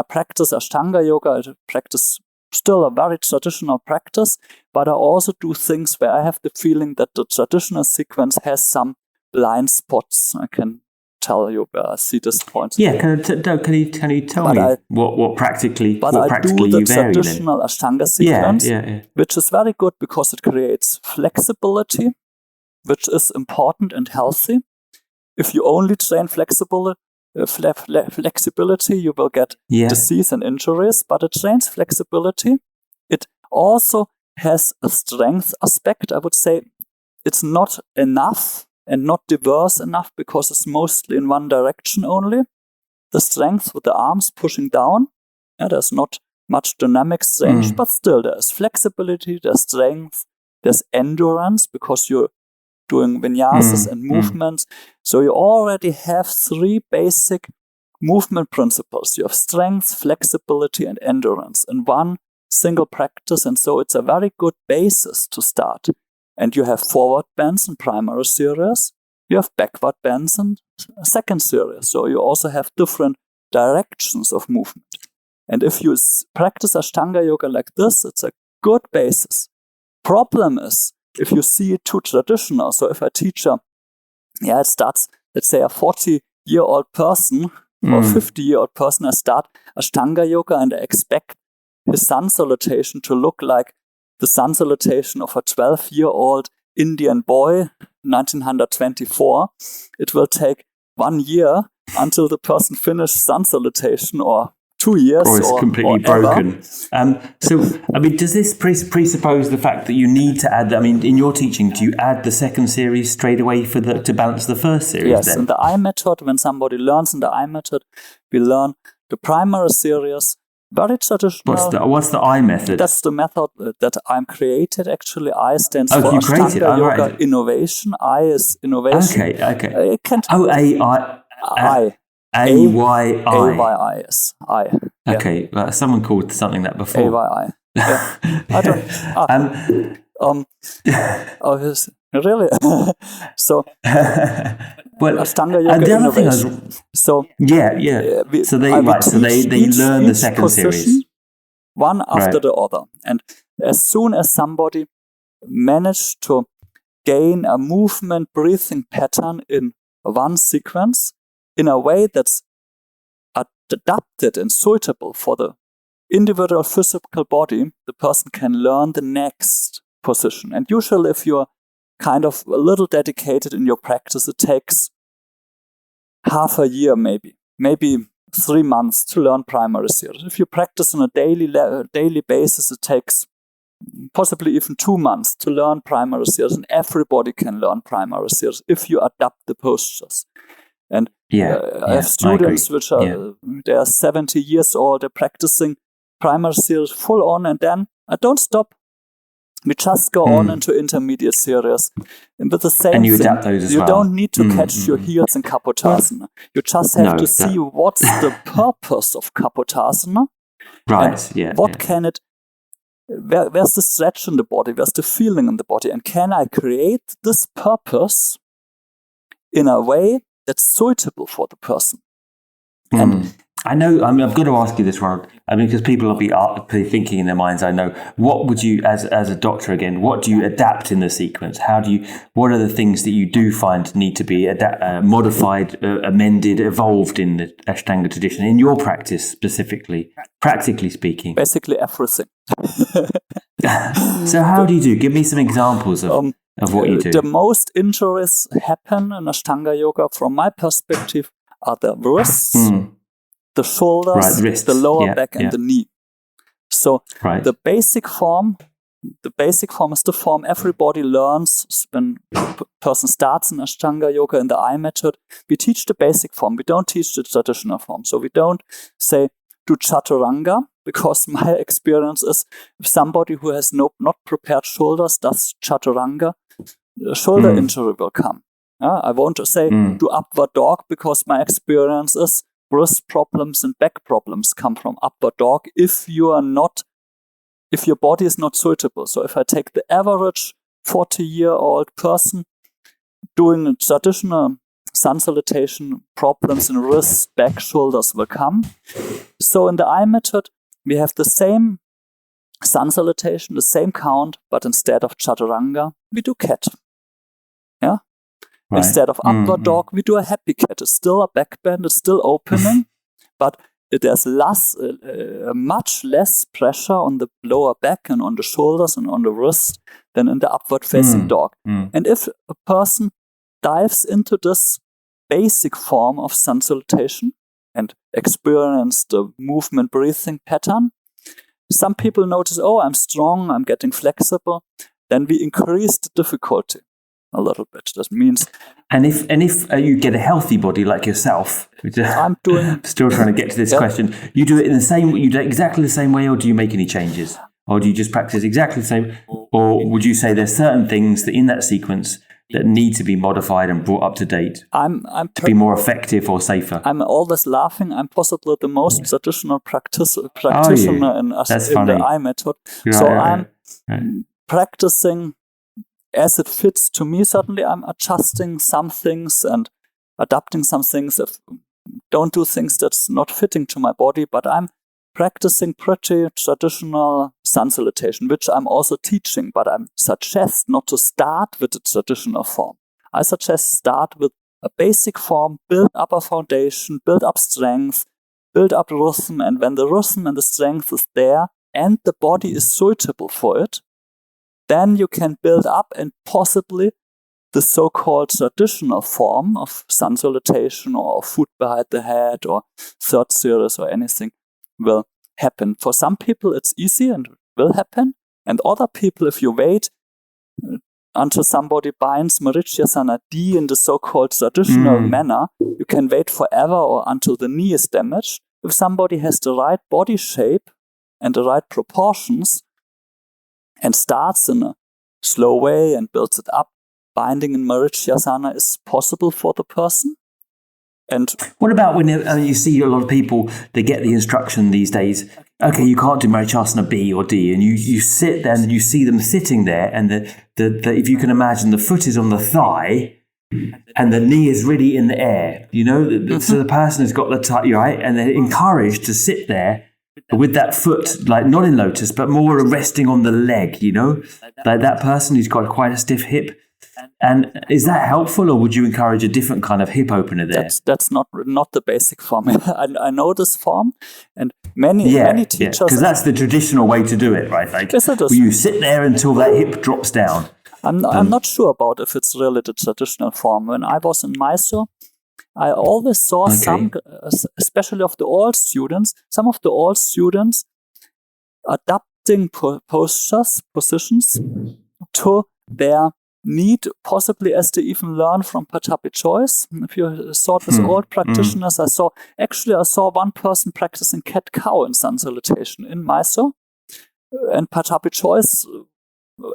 practice Ashtanga Yoga, I practice still a very traditional practice, but I also do things where I have the feeling that the traditional sequence has some blind spots. I can tell you where I see this point. Yeah, can you tell me what practically you vary? But I do the traditional Ashtanga sequence, which is very good because it creates flexibility, which is important and healthy. If you only train flexibility, you will get disease and injuries, but it trains flexibility. It also has a strength aspect. I would say it's not enough and not diverse enough because it's mostly in one direction only. The strength with the arms pushing down, there's not much dynamic strength, but still there's flexibility, there's strength, there's endurance because you're doing vinyasas and movements. So you already have 3 basic movement principles. You have strength, flexibility, and endurance in one single practice. And so it's a very good basis to start. And you have forward bends in primary series. You have backward bends in second series. So you also have different directions of movement. And if you practice Ashtanga Yoga like this, it's a good basis. Problem is, if you see it too traditional, so if I teach it starts, let's say a 40-year-old person or a 50-year-old person, I start Ashtanga Yoga and I expect his sun salutation to look like the sun salutation of a 12-year-old Indian boy, 1924. It will take 1 year until the person finishes sun salutation, or 2 years, or it's completely broken. Does this presuppose the fact that you need to add? In your teaching, do you add the second series straight away to balance the first series? Yes, then? In the I method, when somebody learns in the I method, we learn the primary series. Very traditional. What's the I method? That's the method that I'm created. Actually, I stands for Ashtanga Yoga Innovation. I is innovation. Okay. I. A-Y-I. Yes. I. Okay, someone called something that before. A-Y-I. Yeah. I don't. Really? So, Ashtanga Yoga Innovation. So they learn the second series. One after the other. And as soon as somebody managed to gain a movement breathing pattern in one sequence, in a way that's adapted and suitable for the individual physical body, the person can learn the next position. And usually if you're kind of a little dedicated in your practice, it takes half a year maybe 3 months to learn primary series. If you practice on a daily basis, it takes possibly even 2 months to learn primary series, and everybody can learn primary series if you adapt the postures. And I have students which are they are 70 years old, they're practicing primary series full on, and then I don't stop. We just go on into intermediate series. And with the same and you thing, adapt those as you well. don't need to catch your heels in Kapotasana. You just have to see what's the purpose of Kapotasana. Right, Where's the stretch in the body? Where's the feeling in the body? And can I create this purpose in a way that's suitable for the person? And I know, I'm going to ask you this, Ronald, because people will be thinking in their minds, I know, what would you, as a doctor again, what do you adapt in the sequence? What are the things that you do find need to be modified, amended, evolved in the Ashtanga tradition, in your practice specifically, practically speaking? Basically everything. So how do you do? Give me some examples of what you do. The most injuries happen in Ashtanga Yoga, from my perspective, are the wrists, the shoulders, wrists, the lower back, and the knee. So the basic form is the form everybody learns when a person starts in Ashtanga Yoga in the I method. We teach the basic form. We don't teach the traditional form. So we don't say do chaturanga, because my experience is if somebody who has not prepared shoulders does chaturanga, shoulder injury will come. I won't say do upward dog, because my experience is wrist problems and back problems come from upward dog if your body is not suitable. So if I take the average 40-year-old person doing a traditional sun salutation, problems in wrists, back, shoulders will come. So in the I method, we have the same sun salutation, the same count, but instead of chaturanga, we do cat. Yeah. Right. Instead of upward dog, we do a happy cat. It's still a back bend, it's still opening, but there's much less pressure on the lower back and on the shoulders and on the wrist than in the upward facing dog. And if a person dives into this basic form of sun salutation and experience the movement breathing pattern, some people notice, oh, I'm strong, I'm getting flexible. Then we increase the difficulty a little bit. That means, and if you get a healthy body like yourself, I'm doing. Still trying to get to this question. You do it in the same. You do it exactly the same way, or do you make any changes, or do you just practice exactly the same, or would you say there's certain things that in that sequence that need to be modified and brought up to date to be more effective or safer? I'm always laughing. I'm possibly the most traditional practitioner in the I method. I'm practicing as it fits to me. Certainly, I'm adjusting some things and adapting some things. If don't do things that's not fitting to my body, but I'm practicing pretty traditional sun salutation, which I'm also teaching, but I suggest not to start with the traditional form. I suggest start with a basic form, build up a foundation, build up strength, build up rhythm, and when the rhythm and the strength is there and the body is suitable for it, then you can build up and possibly the so-called traditional form of sun salutation or foot behind the head or third series or anything will happen. For some people, it's easy and will happen. And other people, if you wait until somebody binds Marityasana D in the so-called traditional manner, you can wait forever or until the knee is damaged. If somebody has the right body shape and the right proportions and starts in a slow way and builds it up, binding in Marityasana is possible for the person. And what about when you see a lot of people, they get the instruction these days, okay, you can't do Marityasana B or D, and you sit there and you see them sitting there, and the if you can imagine, the foot is on the thigh and the knee is really in the air, so the person has got the right, and they're encouraged to sit there with that foot, like not in lotus, but more resting on the leg, like that person who's got quite a stiff hip. And is that helpful, or would you encourage a different kind of hip opener there? That's not the basic form. I know this form, and many teachers, because that's the traditional way to do it, right? Like, you sit there until that hip drops down. I'm not sure about if it's really the traditional form. When I was in Mysore, I always saw some, especially of the old students, some of the old students adapting positions to their need, possibly as they even learn from Pattabhi Jois. If you saw this old practitioners, I saw one person practicing cat-cow in sun salutation in Mysore, and Pattabhi Jois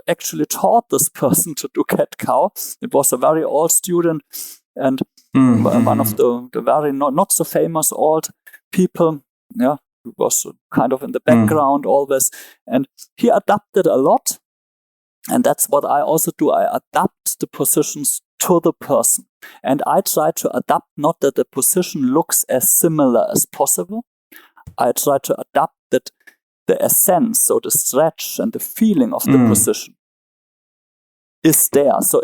actually taught this person to do cat-cow. It was a very old student and one of the very not so famous old people, who was kind of in the background always, and he adapted a lot. And that's what I also do. I adapt the positions to the person. And I try to adapt, not that the position looks as similar as possible. I try to adapt that the essence, so the stretch and the feeling of the position is there. So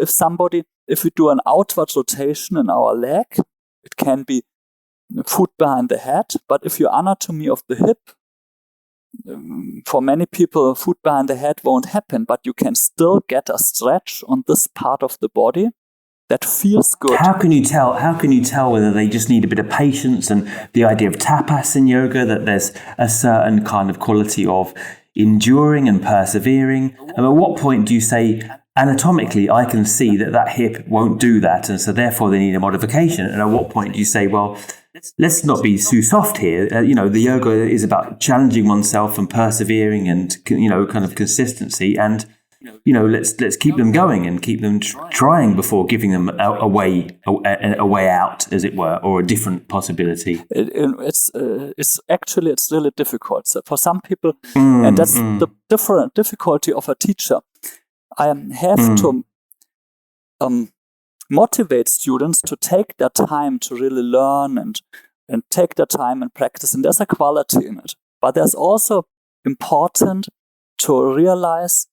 if we do an outward rotation in our leg, it can be foot behind the head. But if your anatomy of the hip, for many people, foot behind the head won't happen, but you can still get a stretch on this part of the body that feels good. How can you tell? How can you tell whether they just need a bit of patience and the idea of tapas in yoga, that there's a certain kind of quality of enduring and persevering? And at what point do you say, anatomically, I can see that hip won't do that, and so therefore they need a modification? And at what point do you say, well, let's not be too soft here. The yoga is about challenging oneself and persevering and, kind of consistency. And, let's keep them going and keep them trying before giving them a way out, as it were, or a different possibility. It's really difficult. So for some people, and that's the different difficulty of a teacher. I have to motivate students to take their time to really learn and take their time and practice. And there's a quality in it. But there's also important to realize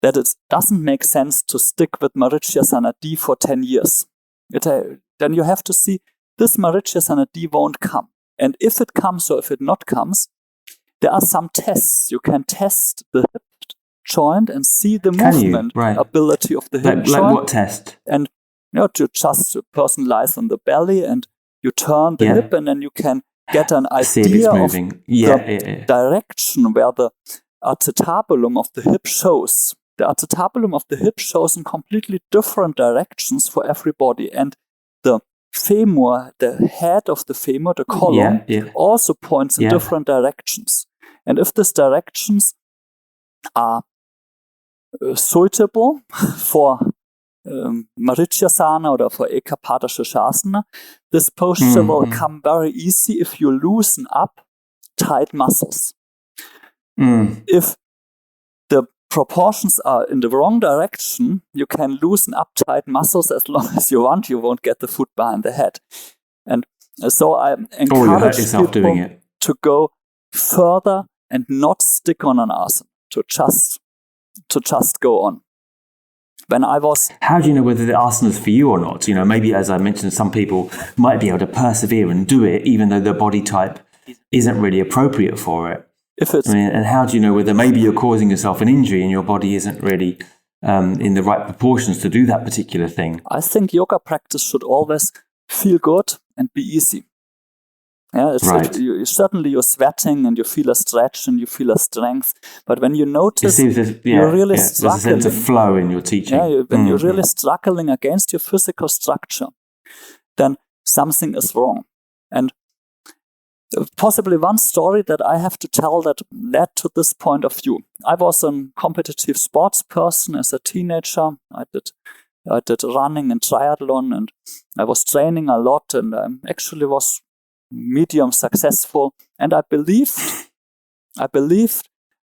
that it doesn't make sense to stick with Marichyasana D for 10 years. Then you have to see this Marichyasana D won't come. And if it comes or if it not comes, there are some tests. You can test the hip joint and see the movement ability of the hip joint. Like what test? And the person lies on the belly and you turn the hip, and then you can get an idea of the direction where the acetabulum of the hip shows. The acetabulum of the hip shows in completely different directions for everybody. And the femur, the head of the femur, the column, also points in different directions. And if these directions are suitable for Marichyasana or for Ekapada Shishasana, this posture will come very easy if you loosen up tight muscles. If the proportions are in the wrong direction, you can loosen up tight muscles as long as you want. You won't get the foot behind the head. And so I encourage people to go further and not stick on an asana, to just go on. How do you know whether the asana is for you or not? Maybe, as I mentioned, some people might be able to persevere and do it even though their body type isn't really appropriate for it. And how do you know whether maybe you're causing yourself an injury and your body isn't really in the right proportions to do that particular thing? I think yoga practice should always feel good and be easy. Yeah, certainly you're sweating and you feel a stretch and you feel a strength. But when you notice you're really struggling. There's a sense of flow in your teaching. When you're really struggling against your physical structure, then something is wrong. And possibly one story that I have to tell that led to this point of view. I was a competitive sports person as a teenager. I did running and triathlon, and I was training a lot, and I actually was medium successful. And I believed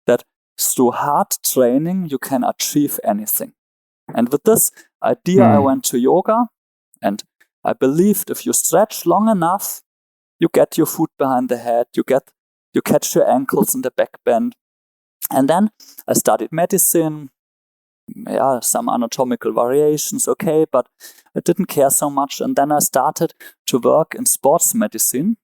that through hard training you can achieve anything. And with this idea I went to yoga, and I believed if you stretch long enough, you get your foot behind the head, you catch your ankles in the back bend. And then I studied medicine, some anatomical variations, but I didn't care so much. And then I started to work in sports medicine,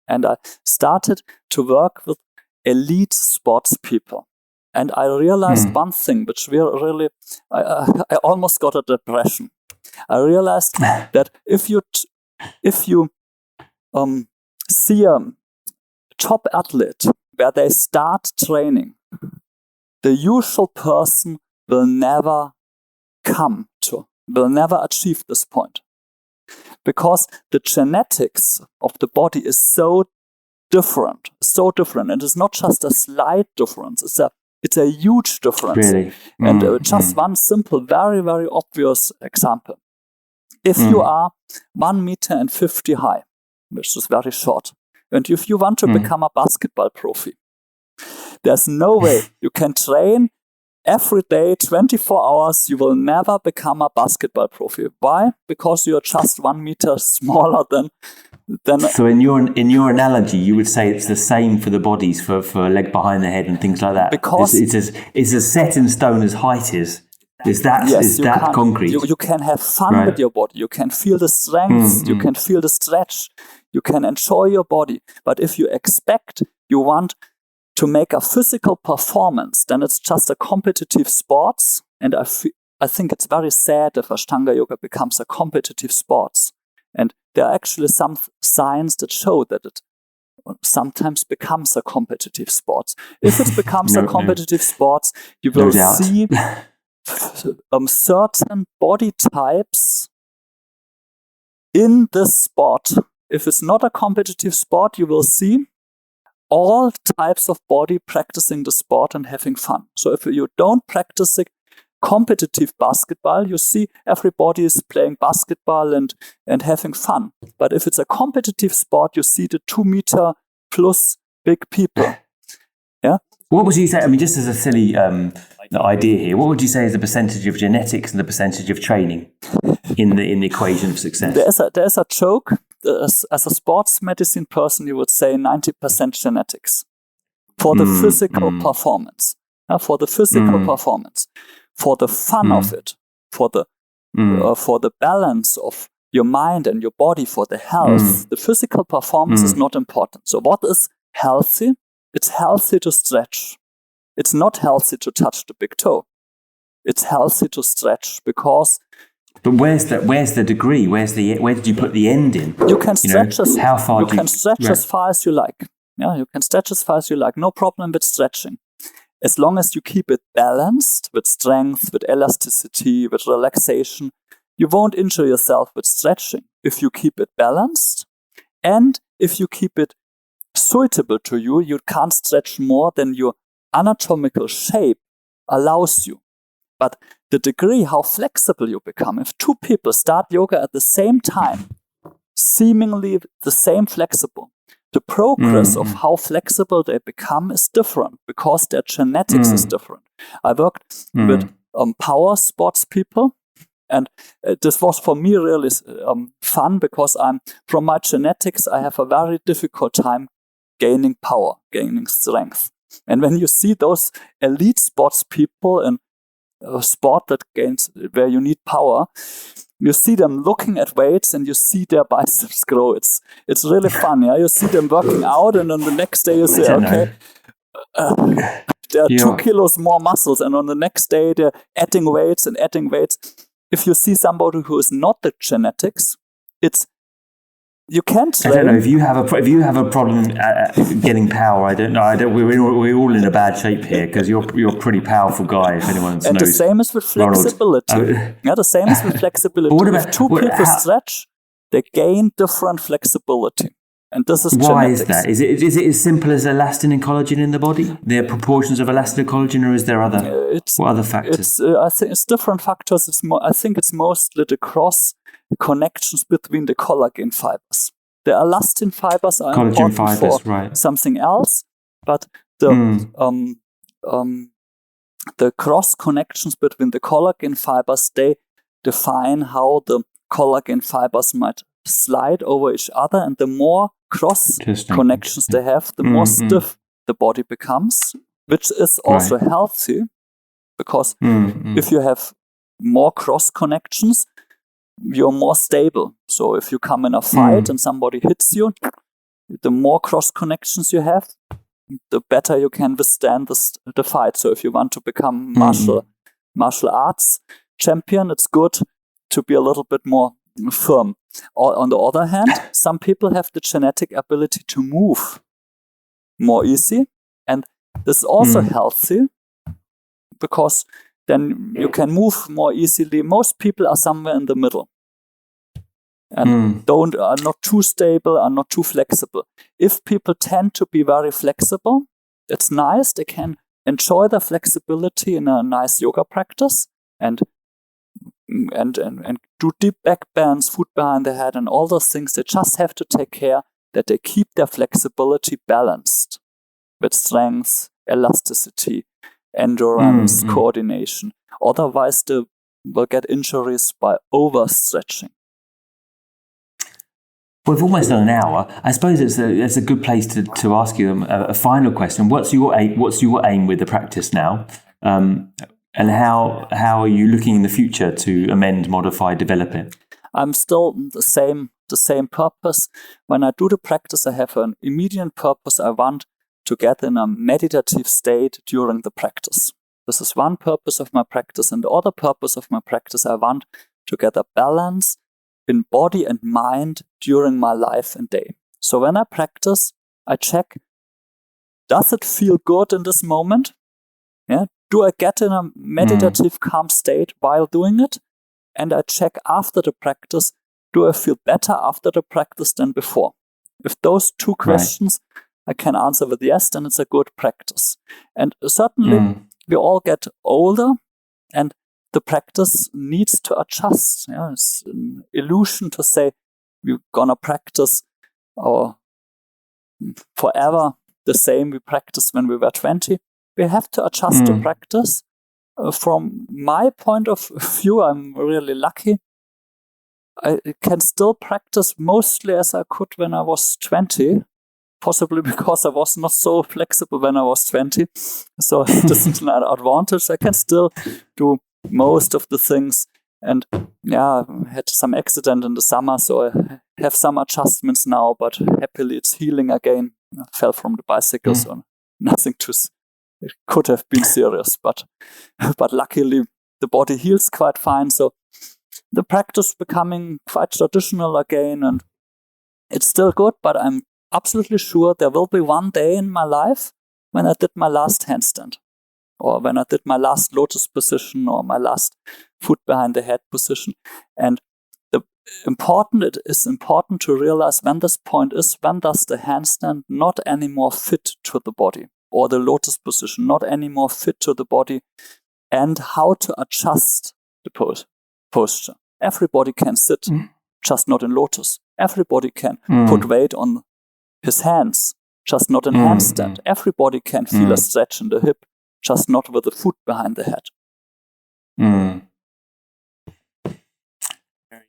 and I started to work with elite sports people. And I realized one thing, which really, I almost got a depression. I realized that if you see a top athlete where they start training, the usual person will never achieve this point. Because the genetics of the body is so different. And it's not just a slight difference, it's a huge difference. Really? And just one simple, very, very obvious example. If you are 1.50 meters high, which is very short, and if you want to become a basketball profi, there's no way you can train every day, 24 hours, you will never become a basketball profi. Why? Because you're just 1 meter smaller than. So in your analogy, you would say it's the same for the bodies, for leg behind the head and things like that. Because it's as set in stone as height is. Is that concrete? You can have fun with your body. You can feel the strength. You can feel the stretch. You can enjoy your body. But if you want to make a physical performance, then it's just a competitive sports. And I think it's very sad if Ashtanga Yoga becomes a competitive sports. And there are actually some signs that show that it sometimes becomes a competitive sport. If it becomes a competitive sport, you will see certain body types in this sport. If it's not a competitive sport, you will see all types of body practicing the sport and having fun. So if you don't practice competitive basketball, you see everybody is playing basketball and having fun. But if it's a competitive sport, you see the 2 meter plus big people. Yeah. What would you say? I mean, just as a silly idea here, what would you say is the percentage of genetics and the percentage of training in the equation of success? There's a joke. As a sports medicine person, you would say 90% genetics for the physical performance. For the physical performance. For the fun of it, for the balance of your mind and your body, for the health, the physical performance is not important. So what is healthy? It's healthy to stretch. It's not healthy to touch the big toe. It's healthy to stretch because. But where's the degree? Where did you put the end in? You can stretch how far you can stretch as far as you like. Yeah, you can stretch as far as you like. No problem with stretching. As long as you keep it balanced with strength, with elasticity, with relaxation, you won't injure yourself with stretching if you keep it balanced. And if you keep it suitable to you, you can't stretch more than your anatomical shape allows you. But the degree how flexible you become, if 2 people start yoga at the same time, seemingly the same flexible, the progress of how flexible they become is different because their genetics is different. I worked with power sports people, and this was for me really fun because from my genetics, I have a very difficult time gaining power, gaining strength. And when you see those elite sports people in a sport where you need power, you see them looking at weights and you see their biceps grow. It's really fun. Yeah, you see them working out, and on the next day you say, okay, there are 2 kilos more muscles, and on the next day they're adding weights. If you see somebody who is not the genetics, you can't train. I don't know if you have a problem getting power. I don't know. We're all in a bad shape here because you're a pretty powerful guy. If anyone knows. And the same is with flexibility. The same is with flexibility. But if 2 people stretch, they gain different flexibility, and this is why genetics. Is that? Is it as simple as elastin and collagen in the body? There are proportions of elastin and collagen, or is there what other factors? I think it's different factors. I think it's mostly the cross connections between the collagen fibers. The elastin fibers are important for something else, but the cross connections between the collagen fibers, they define how the collagen fibers might slide over each other, and the more cross connections they have, the more stiff the body becomes, which is also healthy because if you have more cross connections, you're more stable. So if you come in a fight and somebody hits you, the more cross connections you have, the better you can withstand the fight. So if you want to become martial arts champion, it's good to be a little bit more firm. On the other hand, some people have the genetic ability to move more easy, and this is also healthy because then you can move more easily. Most people are somewhere in the middle and are not too stable, are not too flexible. If people tend to be very flexible, it's nice. They can enjoy the flexibility in a nice yoga practice and do deep back bends, foot behind the head, and all those things. They just have to take care that they keep their flexibility balanced with strength, elasticity, endurance, coordination. Otherwise, they will get injuries by overstretching. We've almost done an hour. I suppose it's a good place to ask you a final question. What's your aim with the practice now, and how are you looking in the future to amend, modify, develop it? I'm still the same purpose. When I do the practice, I have an immediate purpose. I want to get in a meditative state during the practice. This is one purpose of my practice, and the other purpose of my practice, I want to get a balance in body and mind during my life and day. So when I practice, I check, does it feel good in this moment? Yeah. Do I get in a meditative calm state while doing it? And I check after the practice, do I feel better after the practice than before? If those two questions I can answer with yes, then it's a good practice. And certainly we all get older, and the practice needs to adjust. Yeah, it's an illusion to say we're gonna practice forever the same we practiced when we were 20. We have to adjust the practice. From my point of view, I'm really lucky. I can still practice mostly as I could when I was 20, possibly because I was not so flexible when I was 20. So this is an advantage. I can still do most of the things. And I had some accident in the summer, so I have some adjustments now, but happily it's healing again. I fell from the bicycle, so nothing it could have been serious, but luckily the body heals quite fine. So the practice becoming quite traditional again, and it's still good, but I'm absolutely sure there will be one day in my life when I did my last handstand, or when I did my last lotus position, or my last foot behind the head position. And it is important to realize when this point is, when does the handstand not anymore fit to the body, or the lotus position not anymore fit to the body, and how to adjust the posture. Everybody can sit, just not in lotus. Everybody can put weight on his hands, just not in handstand. Everybody can feel a stretch in the hip, just not with the foot behind the head.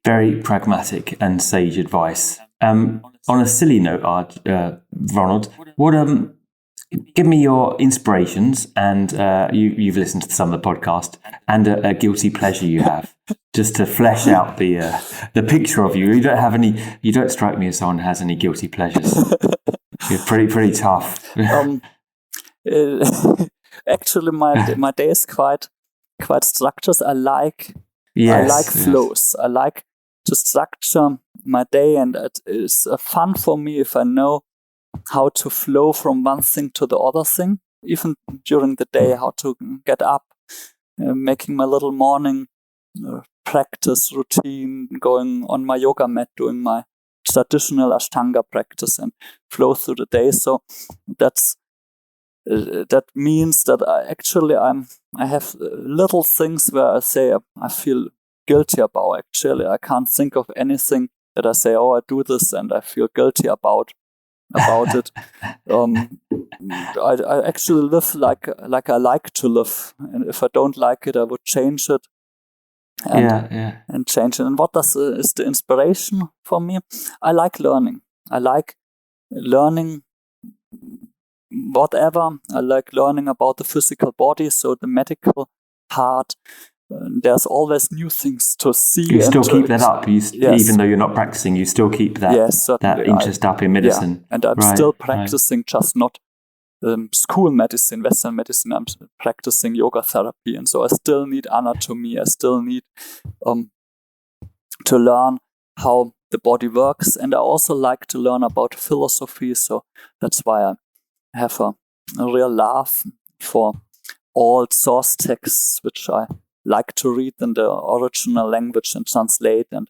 Very pragmatic and sage advice. On a silly note, Ronald, give me your inspirations, and you've listened to some of the podcast, and a guilty pleasure you have, just to flesh out the picture of you. You don't have any. You don't strike me as someone who has any guilty pleasures. You're pretty tough. Actually, my day is quite structured. I like flows. I like to structure my day, and it is fun for me if I know how to flow from one thing to the other thing, even during the day, how to get up, making my little morning practice routine, going on my yoga mat, doing my traditional Ashtanga practice, and flow through the day. So that means that I have little things where I say I feel guilty about. Actually, I can't think of anything that I say, I do this and I feel guilty about it. I actually live like I like to live, and if I don't like it, I would change it. And change it. And what is the inspiration for me? I like learning. I like learning whatever. I like learning about the physical body, so the medical part. There's always new things to see. You still keep that up, even though you're not practicing. You still keep that interest up in medicine. And I'm still practicing, just not school medicine, Western medicine. I'm practicing yogatherapy, and so I still need anatomy. I still need to learn how the body works, and I also like to learn about philosophy. So that's why I have a real love for old source texts, which I like to read in the original language and translate, and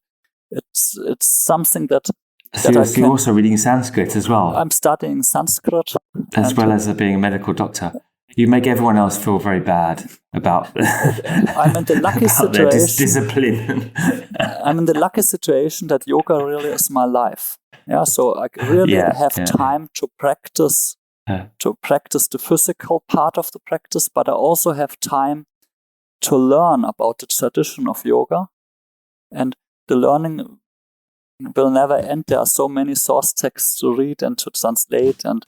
it's something that. So you're also reading Sanskrit as well. I'm studying Sanskrit as well as being a medical doctor. You make everyone else feel very bad about. I'm in the lucky situation. Discipline. I'm in the lucky situation that yoga really is my life. Yeah, so I really have time to practice to practice the physical part of the practice, but I also have time to learn about the tradition of yoga, and the learning will never end. There are so many source texts to read and to translate. And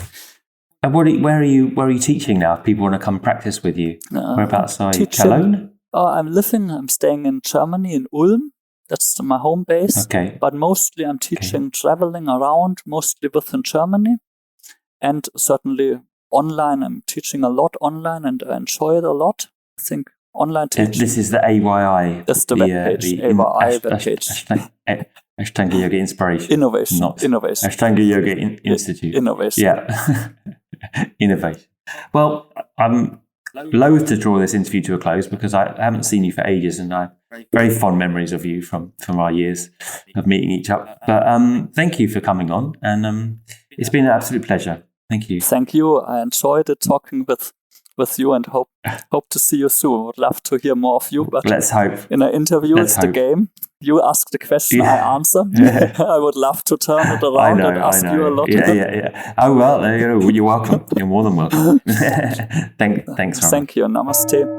where are you teaching now? If people want to come practice with you, whereabouts are you? Alone? I'm staying in Germany, in Ulm. That's my home base. Okay. But mostly I'm teaching, traveling around, mostly within Germany. And certainly online, I'm teaching a lot online, and I enjoy it a lot. I think online teaching. This is the AYI. That's the webpage, AYI webpage. Ashtanga Yoga Inspiration. Innovation. Ashtanga Yoga Institute. Innovation. Yeah. Innovation. Well, I'm loath to draw this interview to a close because I haven't seen you for ages, and I have very fond memories of you from our years of meeting each other. But thank you for coming on, and it's been an absolute pleasure. Thank you. Thank you. I enjoyed it talking with you, and hope to see you soon. Would love to hear more of you. But let's hope. In an interview, it's the game. You ask the question, I answer. I would love to turn it around and ask you a lot. Yeah. Oh, well, you're welcome. You're more than welcome. Thanks, Ronald. Thank you. Namaste.